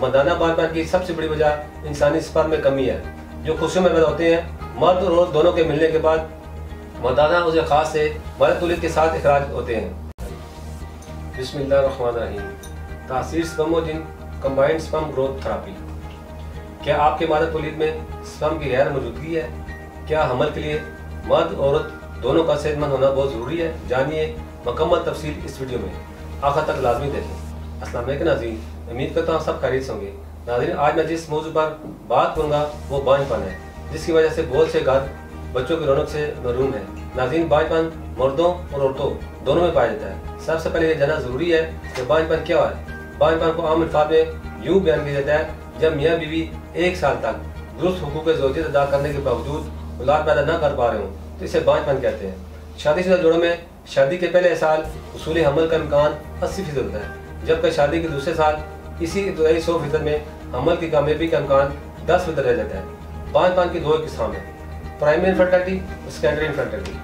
मर्दाना बालपन की सबसे बड़ी वजह इंसानी स्पर्म में कमी है, जो खुशियों में पैदा होते हैं। मर्द और औरत दोनों के मिलने के बाद मर्दाना उज़्व खास से मादा तौलीद के साथ इखराज होते हैं। बिस्मिल्लाहिर्रहमानिर्रहीम। तासीर स्पर्मोजेन कंबाइंड स्पर्म ग्रोथ थेरेपी। क्या आपके मादा तौलीद में स्पर्म की गैर मौजूदगी है? क्या हमल के लिए मर्द औरत दोनों का सेहतमंद होना बहुत ज़रूरी है? जानिए मुकम्मल तफसील इस वीडियो में, आखिर तक लाजमी देखें। अस्सलाम वालेकुम नाज़रीन, उम्मीद करता हूँ सब खैरियत से होंगे। नाज़रीन, आज मैं जिस मौजू पर बात करूँगा वो बांझपन है, जिसकी वजह से बहुत से घर बच्चों की रौनक से महरूम है। नाज़रीन, बांझपन मर्दों और औरतों दोनों में पाया जाता है। सबसे पहले ये जानना ज़रूरी है कि बांझपन क्या है। बांझपन को आम अल्फाज में यूँ बयान किया जाता है, जब मियाँ बीवी 1 साल तक दुरुस्त हुकूक ज़ौजियत अदा करने के बावजूद औलाद पैदा न कर पा रहे हों तो इसे बांझपन कहते हैं। शादीशुदा जोड़ों में शादी के पहले साल उसूली हमल का इम्कान 80% होता है, जबकि शादी के दूसरे साल इसी इब्तदाई 100% में हमल की कामयाबी का इम्कान 10% रह जाता है। बांझपन की 2 किस्म है, प्राइमरी इनफर्टिलिटी और सेकेंडरी इनफर्टिलिटी।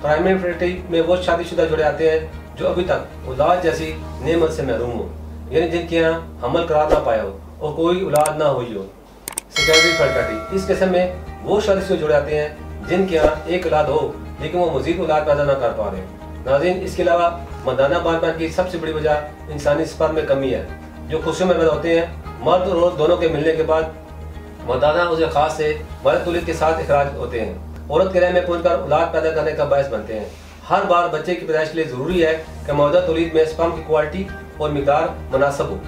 प्राइमरी इनफर्टिलिटी में वो शादीशुदा जोड़े आते हैं जो अभी तक औलाद जैसी नेमत से महरूम हो, यानी जिनके यहाँ हमल करार ना पाया हो और कोई औलाद ना हुई हो। सेकेंडरी इनफर्टिलिटी, इस किस्म में वो शादीशुदा जोड़े आते हैं जिनके यहाँ एक औलाद हो लेकिन वो मजीद औलाद पैदा ना कर पा रहे। नाज़रीन, इसके अलावा मर्दाना बालपन की सबसे बड़ी वजह इंसानी स्पर्म में कमी है, जो खुशियों में पैदा होते हैं। मर्द और औरत दोनों के मिलने के बाद मर्दाना उज़्व खास से मादा तौलीद के साथ इखराज होते हैं। औरत के रहम में पहुंचकर औलाद पैदा करने का बायस बनते हैं। हर बार बच्चे की पैदाइश के लिए ज़रूरी है कि मौजूदा तौलीद में स्पर्म की क्वालिटी और मिकदार मुनासिब हो।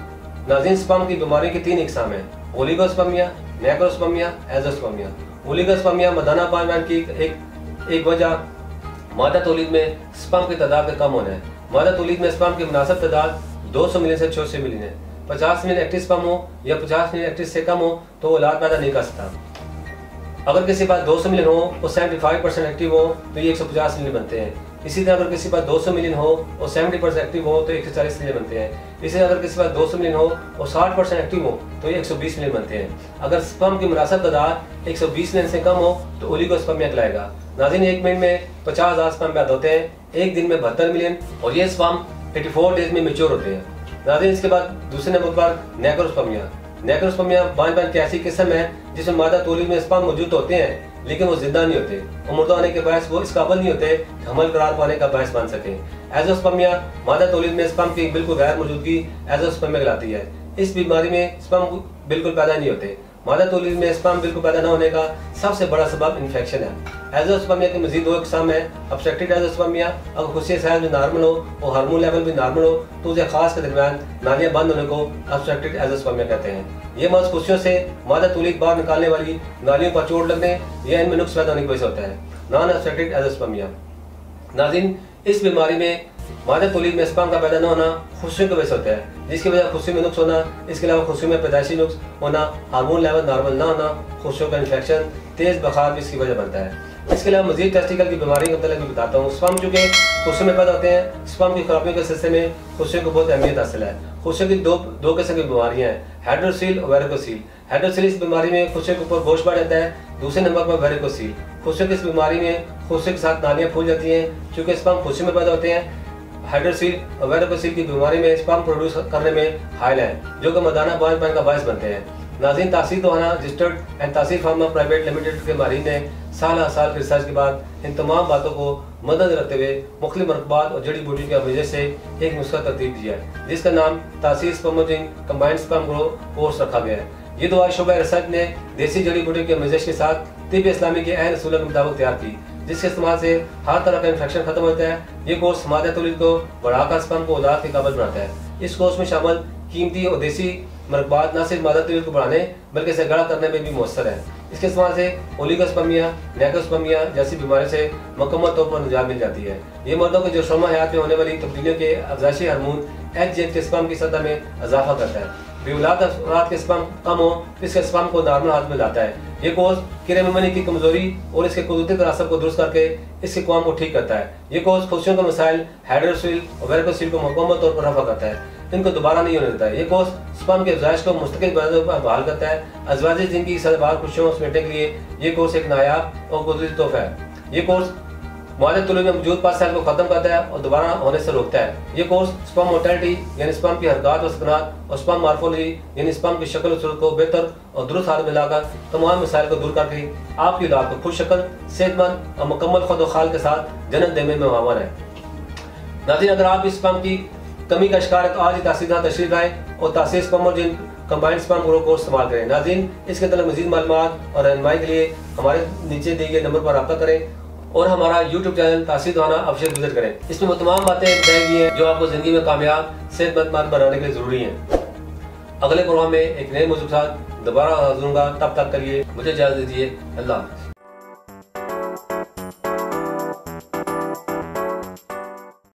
नाज़रीन, स्पर्म की बीमारी की 3 इकसाम है, ओलिगोस्पर्मिया, नेक्रोस्पर्मिया, एज़ोस्पर्मिया। ओलिगोस्पर्मिया मर्दाना बालपन की एक वजह मादा तौलीद में स्पर्म की तादाद का कम होना है। मादा तौलीद में स्पर्म की मुनासिब तादाद 200 मिलियन से 600 मिलियन है। 50 मिलियन एक्टिव स्पर्म हो या 50 मिलियन एक्टिव से कम हो तो वो औलाद पैदा नहीं कर सकता। अगर किसी पास 200 मिलियन हो और 75% एक्टिव हो तो ये 150 मिलियन बनते हैं। इसी तरह अगर किसी पास 200 मिलियन हो और 70% एक्टिव हो तो 140 मिलियन बनते हैं। इसी तरह अगर किसी पास 200 मिलियन हो और 60% एक्टिव हो तो ये 120 मिलियन बनते हैं। अगर स्पर्म की मुनासिब तादाद 120 मिलियन से कम हो तो ओलिगोस्पर्मिया कहलाएगा। नाज़रीन, 1 मिनट में 50,000 स्पर्म पैदा होते हैं, 1 दिन में 72 मिलियन, और ये स्पर्म 84 डेज में मैच्योर होते हैं। नाज़रीन, इसके बाद दूसरे नंबर पर नेक्रोस्पर्मिया। नेक्रोस्पर्मिया बांझपन की ऐसी किस्म है जिसमें मादा तौलीद में स्पर्म मौजूद होते हैं लेकिन वो जिंदा नहीं होते और मुर्दा होने के बायस वो इस काबिल नहीं होते कि हमल करार पाने का बायस बन सके। एज़ोस्पर्मिया मादा तौलीद में स्पर्म की बिल्कुल गैर मौजूदगी एज़ोस्पर्मिया कहलाती है। इस बीमारी में स्पर्म बिल्कुल पैदा नहीं होते। मादा तौलीद में स्पर्म बिल्कुल पैदा न होने का सबसे बड़ा सबब इन्फेक्शन है। एज़ोस्पर्मिया की मजीद 2 इकसाम है, ऑब्स्ट्रक्टिव एज़ोस्पर्मिया। अगर खुशी साइज में नॉर्मल हो और हार्मोन लेवल भी नॉर्मल हो तो उसे खास के दरमियान नालियाँ बंद होने को ऑब्स्ट्रक्टिव एज़ोस्पर्मिया कहते हैं। ये मर्ज खुशियों से मादा तौलीद बाहर निकालने वाली नालियों पर चोट लगने या इनमें नुक्स पैदा होने की वजह से होता है, नॉन ऑब्स्ट्रक्टिव एज़ोस्पर्मिया। नाज़रीन, इस बीमारी में मादा तौलीद में स्पर्म का पैदा न होना खुशियों की वजह से होता है, जिसकी वजह खुशी में नुक्स होना, इसके अलावा खुशी में पैदाइशी नुक्स होना, हार्मोन लेवल नॉर्मल ना होना, खुशियों का इन्फेक्शन, तेज बुखार भी इसकी वजह बनता है। इसके अलावा मजीद टेस्टिकल की बीमारी के मतलब भी बताता हूँ। स्पर्म चूँकि खुशियों में पैदा होते हैं, स्पर्म की खराबियों के सिलसिले में खुशियों को बहुत अहमियत हासिल है। खुशियों की दो किस्म की बीमारियाँ हैं, हाइड्रोसील और वेरिकोसील। हाइड्रोसील इस बीमारी में खुशियों के ऊपर बोझ बढ़ जाता है, दूसरे नंबर पर वेरिकोसील। खुशियों की इस बीमारी में खुशियों के साथ नालियाँ फूल जाती हैं, चूँकि स्पर्म खुशी में पैदा होते हैं। हाइड्रोसील और वेरिकोसील की बीमारी में स्पर्म प्रोड्यूस करने में हाइल है, जो कि मर्दाना बालपन का बायस बनते हैं। नाज़रीन, तासीर तोहाना रजिस्टर्ड एंड तासीर फार्मा प्राइवेट लिमिटेड के माहिरीन ने साल रिसर्च के बाद इन तमाम बातों को मद्देनजर रखते हुए मुख्तलिफ मरकबात और जड़ी बूटी के वजह से एक नुस्खा तरतीब दिया है, जिसका नाम तासीर स्पर्मोजेन कंबाइंड स्पर्म ग्रोथ कोर्स रखा गया है। ये दवा शुबा रिसर्च ने देसी जड़ी बूटी के मजश के साथ तिब इस्लामी के अहम असूलों के मुताबिक तैयार की, जिसके इस्तेमाल से हर तरह का इन्फेक्शन खत्म होता है। ये कोर्स मादा तौलीद को बढ़ाकर स्पर्म को औलाद के काबिल बनाता है। इस कोर्स में शामिल कीमती और देसी मरकबात न सिर्फ मादा तौलीद को बढ़ाने बल्कि इसे गड़ा करने में भी मौसर है। इसके इस्तेमाल से ओलिगोस्पर्मिया, नेक्रोस्पर्मिया जैसी बीमारी से मुकम्मल तौर पर निजात मिल जाती है। ये मर्दों के जोशोमा हयात में होने वाली तब्दीलियों के अफजाइशी हार्मोन HGH के स्पर्म की सतह में इजाफा करता है। बेऔलाद अफराद के स्पर्म कम हो तो इसके स्पर्म को नॉर्मल हालत में लाता है। ये कोर्स किरेमनी की कमजोरी और इसके कुदरती तनासब को दुरुस्त करके इसके काम को ठीक करता है। ये कोर्स खुशियों के मसाइल हाइड्रोसील और वेरिकोसील को मुकम्मल तौर पर रफा करता है, इनको दोबारा नहीं होने देता है। ये कोर्स स्पर्म के अफजाइश को मुस्तकिल बहाल करता है। अज़वाजी ज़िंदगी की सदाबहार खुशियों को समेटने के लिए ये कोर्स एक नायाब और कुदरती तोहफा है। ये कोर्स मादे तौलीद में मौजूद पास सेल को खत्म करता है और दोबारा होने से रोकता है। ये कोर्स स्पर्म मोर्टेलिटी यानी स्पर्म की हरकत और सकनात और स्पर्म मार्फोलॉजी यानी स्पर्म की शक्ल और सूरत को बेहतर और दुरुस्त हालत में लाकर तमाम मसाइल को दूर करके आपकी औलाद को खुश शक्ल, सेहतमंद और मुकम्मल खुद व खाल के साथ जन्म देने में मामूर है। नाज़रीन, अगर आप इस स्पर्म की कमी का शिकार है तो आज ही तासीर तशरीफ आए और तासीर स्पर्मोजेन कंबाइंड स्पर्म ग्रो कोर्स इस्तेमाल करें। नाज़रीन, इसके तलब मज़ीद मालूमात और रहनुमाई के लिए हमारे नीचे दिए गए नंबर पर रब्ता करें और हमारा यूट्यूब चैनल तासीर दवाना ऑफिशियल विजिट करें। इसमें वो तमाम बातें बताई गई हैं जो आपको ज़िंदगी में कामयाब सेहतमंद मर्द बनाने के लिए ज़रूरी हैं। अगले प्रोग्राम में एक नए मौजूद के साथ दोबारा हाज़िर होऊंगा। तब तक के लिए मुझे इजाज़त दीजिए। अल्लाह हाफ़िज़।